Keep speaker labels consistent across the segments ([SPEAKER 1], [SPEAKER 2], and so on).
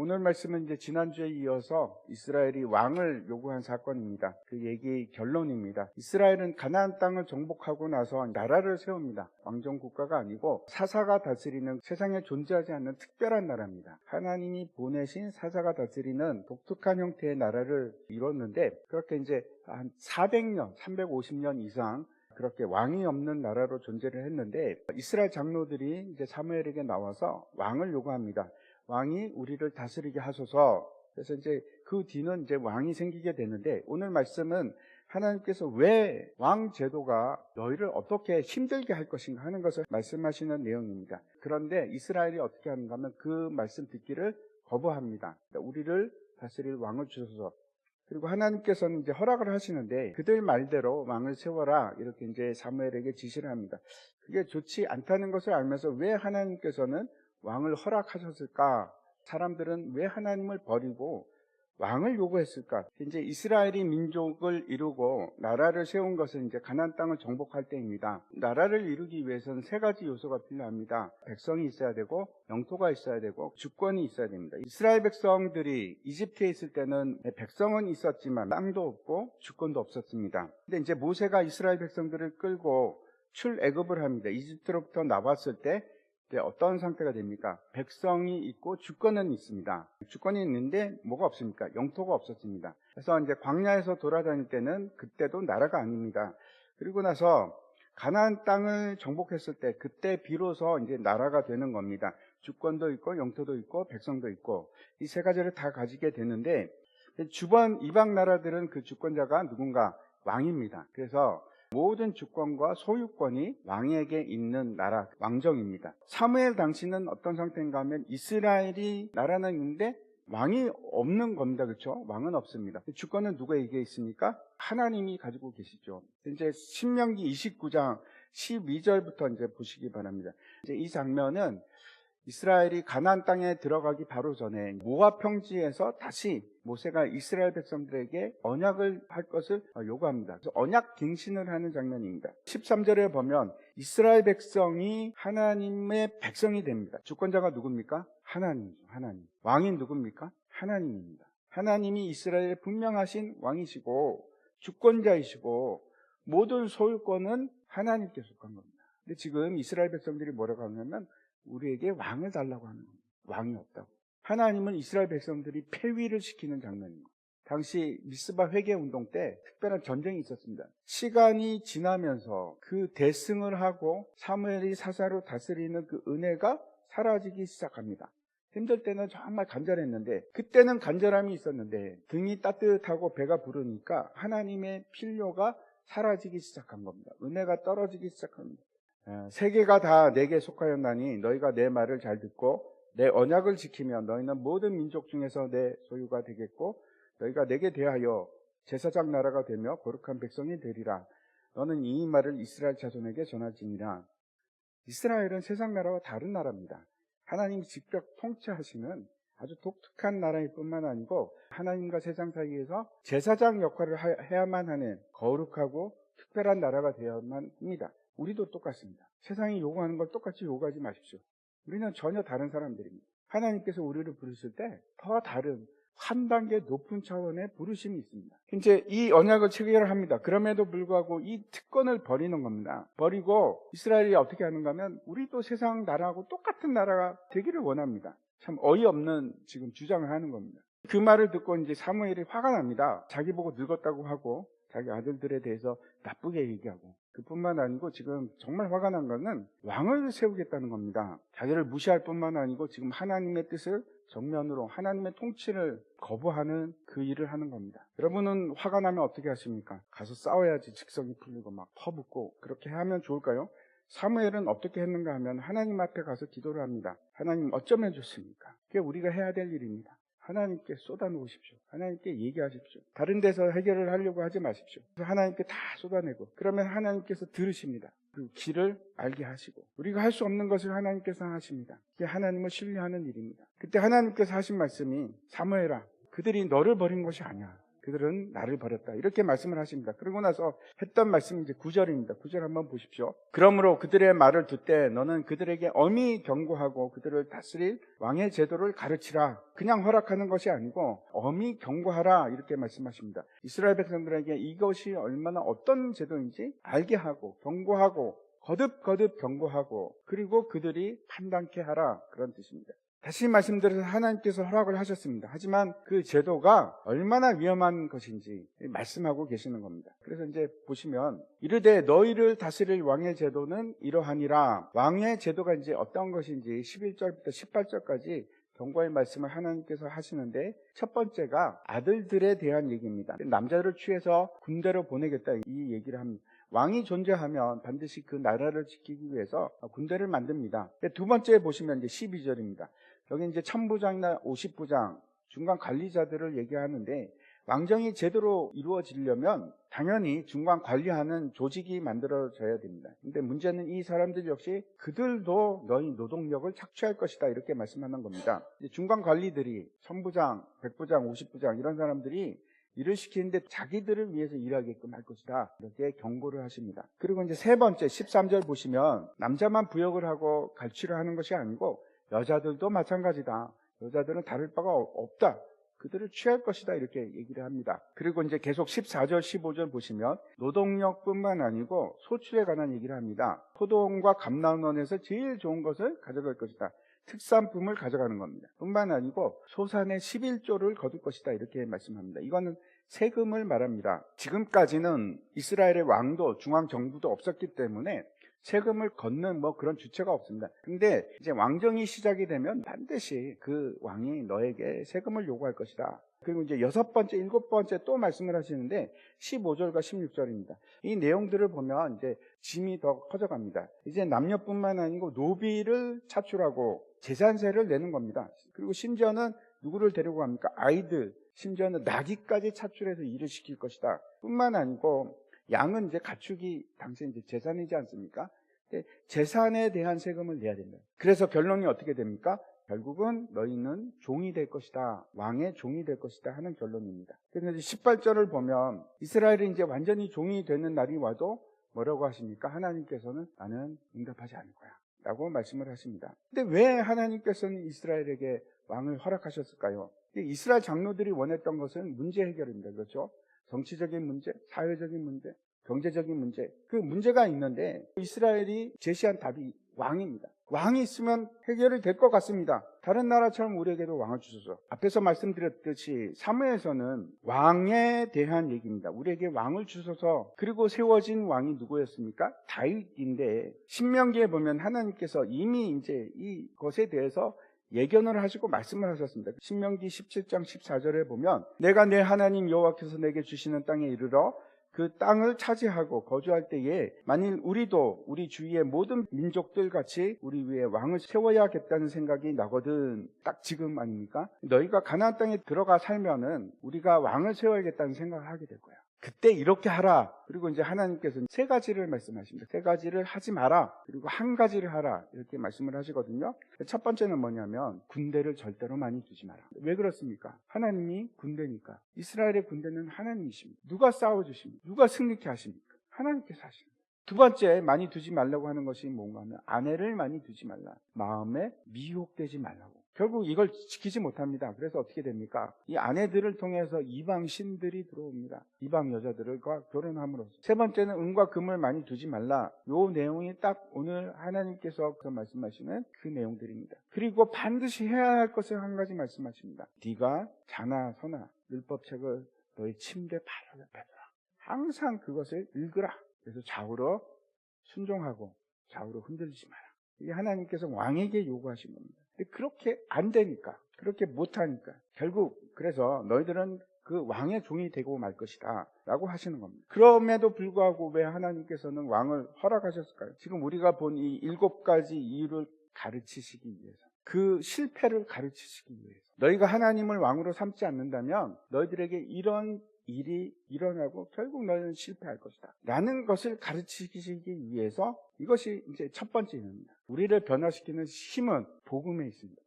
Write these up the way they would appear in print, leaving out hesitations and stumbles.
[SPEAKER 1] 오늘 말씀은 이제 지난주에 이어서 이스라엘이 왕을 요구한 사건입니다. 그 얘기 결론입니다. 이스라엘은 가나안 땅을 정복하고 나서 나라를 세웁니다. 왕정 국가가 아니고 사사가 다스리는 세상에 존재하지 않는 특별한 나라입니다. 하나님이 보내신 사사가 다스리는 독특한 형태의 나라를 이뤘는데, 그렇게 이제 한 400년, 350년 이상 그렇게 왕이 없는 나라로 존재를 했는데, 이스라엘 장로들이 이제 사무엘에게 나와서 왕을 요구합니다. 왕이 우리를 다스리게 하소서. 그래서 이제 그 뒤는 이제 왕이 생기게 되는데, 오늘 말씀은 하나님께서 왜 왕 제도가 너희를 어떻게 힘들게 할 것인가 하는 것을 말씀하시는 내용입니다. 그런데 이스라엘이 어떻게 하는가 하면 그 말씀 듣기를 거부합니다. 우리를 다스릴 왕을 주소서. 그리고 하나님께서는 이제 허락을 하시는데, 그들 말대로 왕을 세워라 이렇게 이제 사무엘에게 지시를 합니다. 그게 좋지 않다는 것을 알면서 왜 하나님께서는 왕을 허락하셨을까? 사람들은 왜 하나님을 버리고 왕을 요구했을까? 이제 이스라엘이 민족을 이루고 나라를 세운 것은 이제 가나안 땅을 정복할 때입니다. 나라를 이루기 위해서는 세 가지 요소가 필요합니다. 백성이 있어야 되고, 영토가 있어야 되고, 주권이 있어야 됩니다. 이스라엘 백성들이 이집트에 있을 때는 백성은 있었지만 땅도 없고 주권도 없었습니다. 근데 이제 모세가 이스라엘 백성들을 끌고 출애굽을 합니다. 이집트로부터 나왔을 때 어떤 상태가 됩니까? 백성이 있고 주권은 있습니다. 주권이 있는데 뭐가 없습니까? 영토가 없었습니다. 그래서 이제 광야에서 돌아다닐 때는 그때도 나라가 아닙니다. 그리고 나서 가나안 땅을 정복했을 때 그때 비로소 이제 나라가 되는 겁니다. 주권도 있고 영토도 있고 백성도 있고 이 세 가지를 다 가지게 되는데, 주변 이방 나라들은 그 주권자가 누군가? 왕입니다. 그래서 모든 주권과 소유권이 왕에게 있는 나라, 왕정입니다. 사무엘 당시는 어떤 상태인가 하면 이스라엘이 나라는 있는데 왕이 없는 겁니다. 그렇죠? 왕은 없습니다. 주권은 누구에게 있습니까? 하나님이 가지고 계시죠. 이제 신명기 29장 12절부터 이제 보시기 바랍니다. 이제 이 장면은 이스라엘이 가나안 땅에 들어가기 바로 전에 모압 평지에서 다시 모세가 이스라엘 백성들에게 언약을 할 것을 요구합니다. 그래서 언약 갱신을 하는 장면입니다. 13절에 보면 이스라엘 백성이 하나님의 백성이 됩니다. 주권자가 누굽니까? 하나님이죠. 하나님. 왕인 누굽니까? 하나님입니다. 하나님이 이스라엘의 분명하신 왕이시고 주권자이시고 모든 소유권은 하나님께 속한 겁니다. 근데 지금 이스라엘 백성들이 뭐라고 하냐면 우리에게 왕을 달라고 하는 겁니다. 왕이 없다고. 하나님은 이스라엘 백성들이 폐위를 시키는 장면입니다. 당시 미스바 회개운동 때 특별한 전쟁이 있었습니다. 시간이 지나면서 그 대승을 하고 사무엘이 사사로 다스리는 그 은혜가 사라지기 시작합니다. 힘들 때는 정말 간절했는데, 그때는 간절함이 있었는데 등이 따뜻하고 배가 부르니까 하나님의 필요가 사라지기 시작한 겁니다. 은혜가 떨어지기 시작합니다. 세계가 다 내게 속하였나니 너희가 내 말을 잘 듣고 내 언약을 지키면 너희는 모든 민족 중에서 내 소유가 되겠고 너희가 내게 대하여 제사장 나라가 되며 거룩한 백성이 되리라. 너는 이 말을 이스라엘 자손에게 전할지니라. 이스라엘은 세상 나라와 다른 나라입니다. 하나님이 직접 통치하시는 아주 독특한 나라일 뿐만 아니고 하나님과 세상 사이에서 제사장 역할을 해야만 하는 거룩하고 특별한 나라가 되어야만 합니다. 우리도 똑같습니다. 세상이 요구하는 걸 똑같이 요구하지 마십시오. 우리는 전혀 다른 사람들입니다. 하나님께서 우리를 부르실 때 더 다른 한 단계 높은 차원의 부르심이 있습니다. 이제 이 언약을 체결을 합니다. 그럼에도 불구하고 이 특권을 버리는 겁니다. 버리고 이스라엘이 어떻게 하는가 하면 우리도 세상 나라하고 똑같은 나라가 되기를 원합니다. 참 어이없는 지금 주장을 하는 겁니다. 그 말을 듣고 이제 사무엘이 화가 납니다. 자기 보고 늙었다고 하고 자기 아들들에 대해서 나쁘게 얘기하고, 그뿐만 아니고 지금 정말 화가 난 거는 왕을 세우겠다는 겁니다. 자기를 무시할 뿐만 아니고 지금 하나님의 뜻을 정면으로 하나님의 통치를 거부하는 그 일을 하는 겁니다. 여러분은 화가 나면 어떻게 하십니까? 가서 싸워야지 직성이 풀리고 막 퍼붓고 그렇게 하면 좋을까요? 사무엘은 어떻게 했는가 하면 하나님 앞에 가서 기도를 합니다. 하나님 어쩌면 좋습니까? 그게 우리가 해야 될 일입니다. 하나님께 쏟아놓으십시오. 하나님께 얘기하십시오. 다른 데서 해결을 하려고 하지 마십시오. 그래서 하나님께 다 쏟아내고, 그러면 하나님께서 들으십니다. 그 길을 알게 하시고, 우리가 할 수 없는 것을 하나님께서 하십니다. 그게 하나님을 신뢰하는 일입니다. 그때 하나님께서 하신 말씀이 사무엘아, 그들이 너를 버린 것이 아니야. 그들은 나를 버렸다. 이렇게 말씀을 하십니다. 그러고 나서 했던 말씀이 이제 9절입니다. 9절 한번 보십시오. 그러므로 그들의 말을 듣되 너는 그들에게 엄히 경고하고 그들을 다스릴 왕의 제도를 가르치라. 그냥 허락하는 것이 아니고 엄히 경고하라. 이렇게 말씀하십니다. 이스라엘 백성들에게 이것이 얼마나 어떤 제도인지 알게 하고 경고하고 거듭 경고하고 그리고 그들이 판단케 하라. 그런 뜻입니다. 다시 말씀드려서 하나님께서 허락을 하셨습니다. 하지만 그 제도가 얼마나 위험한 것인지 말씀하고 계시는 겁니다. 그래서 이제 보시면 이르되 너희를 다스릴 왕의 제도는 이러하니라. 왕의 제도가 이제 어떤 것인지 11절부터 18절까지 경고의 말씀을 하나님께서 하시는데 첫 번째가 아들들에 대한 얘기입니다. 남자를 취해서 군대로 보내겠다 이 얘기를 합니다. 왕이 존재하면 반드시 그 나라를 지키기 위해서 군대를 만듭니다. 두 번째 보시면 이제 12절입니다. 여기 이제 천부장이나 50부장, 중간 관리자들을 얘기하는데 왕정이 제대로 이루어지려면 당연히 중간 관리하는 조직이 만들어져야 됩니다. 근데 문제는 이 사람들 역시 그들도 너희 노동력을 착취할 것이다 이렇게 말씀하는 겁니다. 중간 관리들이 천부장, 백부장, 50부장 이런 사람들이 일을 시키는데 자기들을 위해서 일하게끔 할 것이다 이렇게 경고를 하십니다. 그리고 이제 세 번째 13절 보시면 남자만 부역을 하고 갈취를 하는 것이 아니고 여자들도 마찬가지다. 여자들은 다를 바가 없다. 그들을 취할 것이다 이렇게 얘기를 합니다. 그리고 이제 계속 14절 15절 보시면 노동력뿐만 아니고 소출에 관한 얘기를 합니다. 소돔과 감람원에서 제일 좋은 것을 가져갈 것이다. 특산품을 가져가는 겁니다. 뿐만 아니고 소산의 11조를 거둘 것이다 이렇게 말씀합니다. 이거는 세금을 말합니다. 지금까지는 이스라엘의 왕도 중앙정부도 없었기 때문에 세금을 걷는 그런 주체가 없습니다. 근데 이제 왕정이 시작이 되면 반드시 그 왕이 너에게 세금을 요구할 것이다. 그리고 이제 여섯 번째, 일곱 번째 또 말씀을 하시는데 15절과 16절입니다. 이 내용들을 보면 이제 짐이 더 커져갑니다. 이제 남녀뿐만 아니고 노비를 차출하고 재산세를 내는 겁니다. 그리고 심지어는 누구를 데리고 갑니까? 아이들, 심지어는 나귀까지 차출해서 일을 시킬 것이다. 뿐만 아니고 양은 이제 가축이 당시 이제 재산이지 않습니까? 재산에 대한 세금을 내야 된다. 그래서 결론이 어떻게 됩니까? 결국은 너희는 종이 될 것이다. 왕의 종이 될 것이다 하는 결론입니다. 그래서 18절을 보면 이스라엘이 이제 완전히 종이 되는 날이 와도 뭐라고 하십니까? 하나님께서는 나는 응답하지 않을 거야 라고 말씀을 하십니다. 근데 왜 하나님께서는 이스라엘에게 왕을 허락하셨을까요? 이스라엘 장로들이 원했던 것은 문제 해결입니다. 그렇죠? 정치적인 문제, 사회적인 문제, 경제적인 문제, 그 문제가 있는데 이스라엘이 제시한 답이 왕입니다. 왕이 있으면 해결이 될 것 같습니다. 다른 나라처럼 우리에게도 왕을 주소서. 앞에서 말씀드렸듯이 사무엘서는 왕에 대한 얘기입니다. 우리에게 왕을 주소서. 그리고 세워진 왕이 누구였습니까? 다윗인데 신명기에 보면 하나님께서 이미 이제 이것에 대해서 예견을 하시고 말씀을 하셨습니다. 신명기 17장 14절에 보면 내가 내 하나님 여호와께서 내게 주시는 땅에 이르러 그 땅을 차지하고 거주할 때에 만일 우리도 우리 주위의 모든 민족들 같이 우리 위에 왕을 세워야겠다는 생각이 나거든. 딱 지금 아닙니까? 너희가 가나안 땅에 들어가 살면은 우리가 왕을 세워야겠다는 생각을 하게 될 거야. 그때 이렇게 하라. 그리고 이제 하나님께서 세 가지를 말씀하십니다. 세 가지를 하지 마라. 그리고 한 가지를 하라. 이렇게 말씀을 하시거든요. 첫 번째는 뭐냐면 군대를 절대로 많이 두지 마라. 왜 그렇습니까? 하나님이 군대니까. 이스라엘의 군대는 하나님이십니다. 누가 싸워주십니까? 누가 승리케 하십니까? 하나님께서 하십니다. 두 번째 많이 두지 말라고 하는 것이 뭔가 하면 아내를 많이 두지 말라. 마음에 미혹되지 말라고. 결국 이걸 지키지 못합니다. 그래서 어떻게 됩니까? 이 아내들을 통해서 이방 신들이 들어옵니다. 이방 여자들과 결혼함으로써. 세 번째는 은과 금을 많이 두지 말라. 요 내용이 딱 오늘 하나님께서 말씀하시는 그 내용들입니다. 그리고 반드시 해야 할 것을 한 가지 말씀하십니다. 네가 자나 서나 율법책을 너희 침대 바로 옆에 둬라. 항상 그것을 읽으라. 그래서 좌우로 순종하고 좌우로 흔들리지 마라. 이게 하나님께서 왕에게 요구하신 겁니다. 근데 그렇게 안 되니까, 그렇게 못하니까 결국 그래서 너희들은 그 왕의 종이 되고 말 것이다 라고 하시는 겁니다. 그럼에도 불구하고 왜 하나님께서는 왕을 허락하셨을까요? 지금 우리가 본 이 7가지 이유를 가르치시기 위해서, 그 실패를 가르치시기 위해서, 너희가 하나님을 왕으로 삼지 않는다면 너희들에게 이런 일이 일어나고 결국 너희는 실패할 것이다 라는 것을 가르치시기 위해서, 이것이 이제 첫 번째 힘입니다. 우리를 변화시키는 힘은 복음에 있습니다.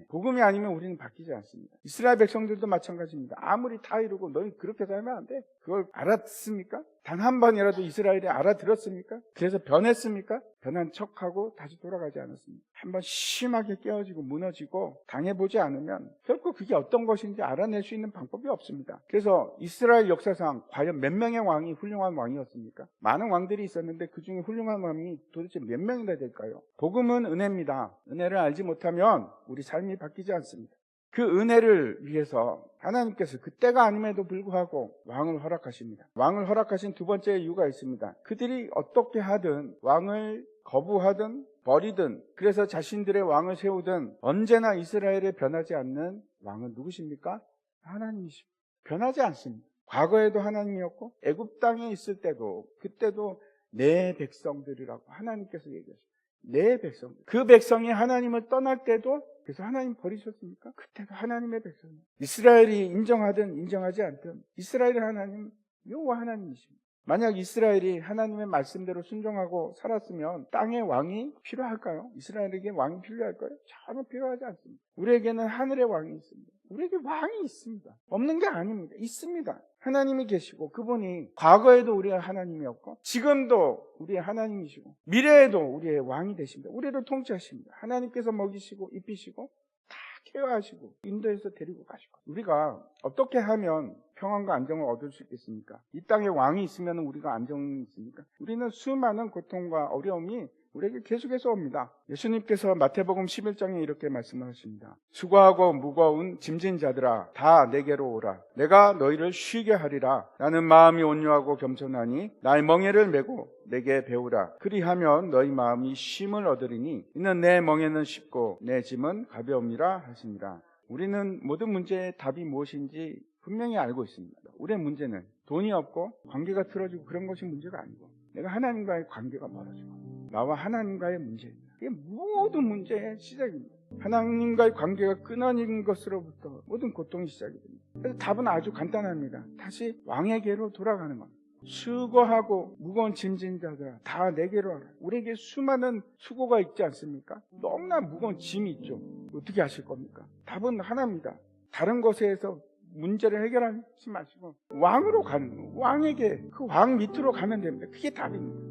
[SPEAKER 1] 복음이 아니면 우리는 바뀌지 않습니다. 이스라엘 백성들도 마찬가지입니다. 아무리 다 이루고 너희 그렇게 살면 안 돼. 그걸 알았습니까? 단 한 번이라도 이스라엘이 알아들었습니까? 그래서 변했습니까? 변한 척하고 다시 돌아가지 않았습니다. 한번 심하게 깨어지고 무너지고 당해보지 않으면 결코 그게 어떤 것인지 알아낼 수 있는 방법이 없습니다. 그래서 이스라엘 역사상 과연 몇 명의 왕이 훌륭한 왕이었습니까? 많은 왕들이 있었는데 그 중에 훌륭한 왕이 도대체 몇 명이나 될까요? 복음은 은혜입니다. 은혜를 알지 못하면 우리 삶이 바뀌지 않습니다. 그 은혜를 위해서 하나님께서 그때가 아님에도 불구하고 왕을 허락하십니다. 왕을 허락하신 두 번째 이유가 있습니다. 그들이 어떻게 하든 왕을 거부하든 버리든 그래서 자신들의 왕을 세우든 언제나 이스라엘에 변하지 않는 왕은 누구십니까? 하나님이십니다. 변하지 않습니다. 과거에도 하나님이었고 애굽 땅에 있을 때도 그때도 내 백성들이라고 하나님께서 얘기하십니다. 내 백성. 그 백성이 하나님을 떠날 때도 그래서 하나님 버리셨습니까? 그때도 하나님의 백성. 이스라엘이 인정하든 인정하지 않든 이스라엘의 하나님 여호와 하나님이십니다. 만약 이스라엘이 하나님의 말씀대로 순종하고 살았으면 땅에 왕이 필요할까요? 이스라엘에게 왕이 필요할까요? 전혀 필요하지 않습니다. 우리에게는 하늘의 왕이 있습니다. 우리에게 왕이 있습니다. 없는 게 아닙니다. 있습니다. 하나님이 계시고 그분이 과거에도 우리의 하나님이었고 지금도 우리의 하나님이시고 미래에도 우리의 왕이 되십니다. 우리를 통치하십니다. 하나님께서 먹이시고 입히시고 다 케어하시고 인도해서 데리고 가시고 우리가 어떻게 하면 평안과 안정을 얻을 수 있겠습니까? 이 땅에 왕이 있으면 우리가 안정이 있습니까? 우리는 수많은 고통과 어려움이 우리에게 계속해서 옵니다. 예수님께서 마태복음 11장에 이렇게 말씀하십니다. 수고하고 무거운 짐진 자들아 다 내게로 오라. 내가 너희를 쉬게 하리라. 나는 마음이 온유하고 겸손하니 나의 멍에를 메고 내게 배우라. 그리하면 너희 마음이 쉼을 얻으리니 이는 내 멍에는 쉽고 내 짐은 가벼움이라 하시니라. 우리는 모든 문제의 답이 무엇인지 분명히 알고 있습니다. 우리의 문제는 돈이 없고 관계가 틀어지고 그런 것이 문제가 아니고 내가 하나님과의 관계가 멀어지고 나와 하나님과의 문제입니다. 이게 모든 문제의 시작입니다. 하나님과의 관계가 끊어진 것으로부터 모든 고통이 시작이 됩니다. 그래서 답은 아주 간단합니다. 다시 왕에게로 돌아가는 겁니다. 수고하고 무거운 짐진 자들아 다 내게로 와라. 우리에게 수많은 수고가 있지 않습니까? 너무나 무거운 짐이 있죠. 어떻게 하실 겁니까? 답은 하나입니다. 다른 것에서 문제를 해결하지 마시고 왕으로 가는 거예요. 왕에게 그 왕 밑으로 가면 됩니다. 그게 답입니다.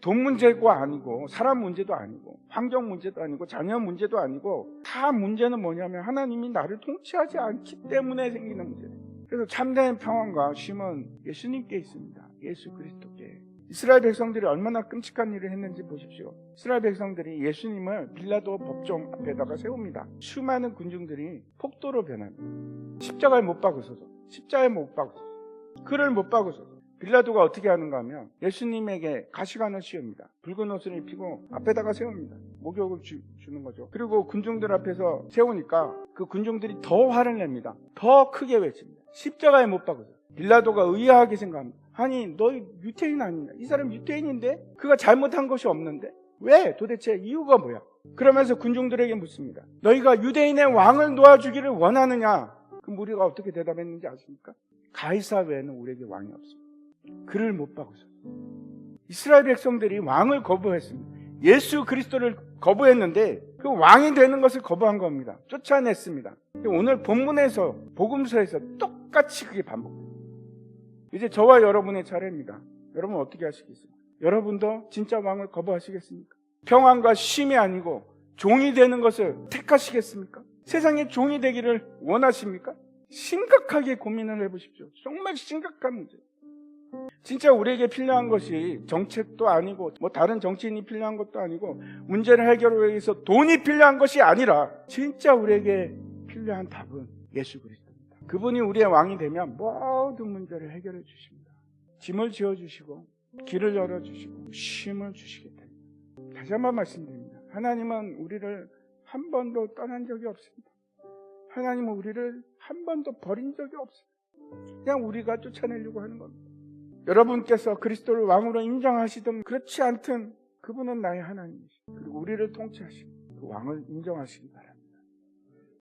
[SPEAKER 1] 돈 문제가 아니고 사람 문제도 아니고 환경 문제도 아니고 자녀 문제도 아니고 다 문제는 뭐냐면 하나님이 나를 통치하지 않기 때문에 생기는 문제예요. 그래서 참된 평안과 쉼은 예수님께 있습니다. 예수 그리스도께. 이스라엘 백성들이 얼마나 끔찍한 일을 했는지 보십시오. 이스라엘 백성들이 예수님을 빌라도 법정 앞에다가 세웁니다. 수많은 군중들이 폭도로 변합니다. 십자가에 못 박으소서. 십자가에 못 박으소서. 그를 못 박으소서. 빌라도가 어떻게 하는가 하면 예수님에게 가시관을 씌웁니다. 붉은 옷을 입히고 앞에다가 세웁니다. 목욕을 주는 거죠. 그리고 군중들 앞에서 세우니까 그 군중들이 더 화를 냅니다. 더 크게 외칩니다. 십자가에 못 박으소서. 빌라도가 의아하게 생각합니다. 아니 너 유태인 아니냐? 이 사람 유태인인데 그가 잘못한 것이 없는데 왜? 도대체 이유가 뭐야? 그러면서 군중들에게 묻습니다. 너희가 유대인의 왕을 놓아주기를 원하느냐? 그럼 우리가 어떻게 대답했는지 아십니까? 가이사 외에는 우리에게 왕이 없습니다. 그를 못 박으소서. 이스라엘 백성들이 왕을 거부했습니다. 예수 그리스도를 거부했는데 그 왕이 되는 것을 거부한 겁니다. 쫓아냈습니다. 오늘 본문에서 복음서에서 똑같이 그게 반복돼요. 이제 저와 여러분의 차례입니다. 여러분 어떻게 하시겠습니까? 여러분도 진짜 왕을 거부하시겠습니까? 평안과 쉼이 아니고 종이 되는 것을 택하시겠습니까? 세상의 종이 되기를 원하십니까? 심각하게 고민을 해보십시오. 정말 심각한 문제. 진짜 우리에게 필요한 것이 정책도 아니고 뭐 다른 정치인이 필요한 것도 아니고 문제를 해결하기 위해서 돈이 필요한 것이 아니라 진짜 우리에게 필요한 답은 예수 그리스도입니다. 그분이 우리의 왕이 되면 모든 문제를 해결해 주십니다. 짐을 지어주시고 길을 열어주시고 쉼을 주시게 됩니다. 다시 한번 말씀드립니다. 하나님은 우리를 한 번도 떠난 적이 없습니다. 하나님은 우리를 한 번도 버린 적이 없습니다. 그냥 우리가 쫓아내려고 하는 겁니다. 여러분께서 그리스도를 왕으로 인정하시든 그렇지 않든 그분은 나의 하나님이시고 그리고 우리를 통치하시고 그 왕을 인정하시기 바랍니다.